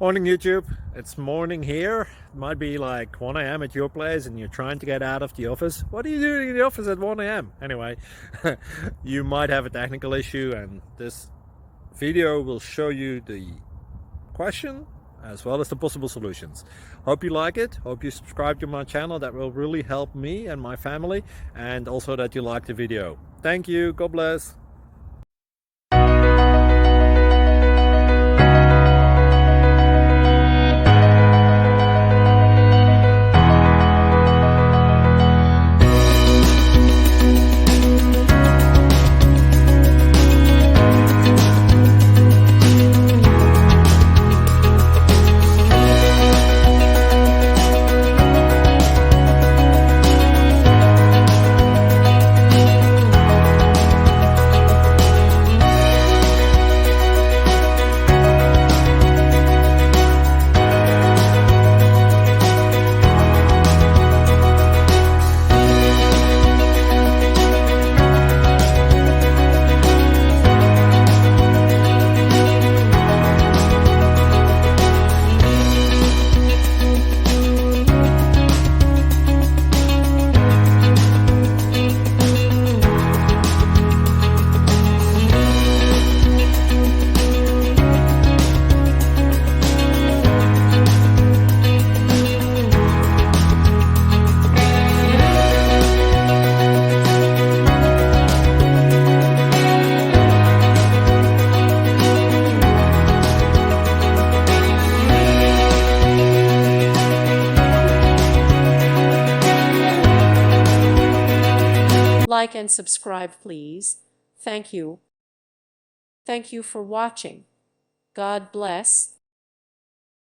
Morning YouTube, it's morning here. It might be like 1 a.m. at your place and you're trying to get out of the office. What are you doing in the office at 1 a.m.? Anyway, you might have a technical issue and this video will show you the question as well as the possible solutions. Hope you like it, hope you subscribe to my channel. That will really help me and my family, and also that you like the video. Thank you, God bless. Like and subscribe, please. Thank you. Thank you for watching. God bless.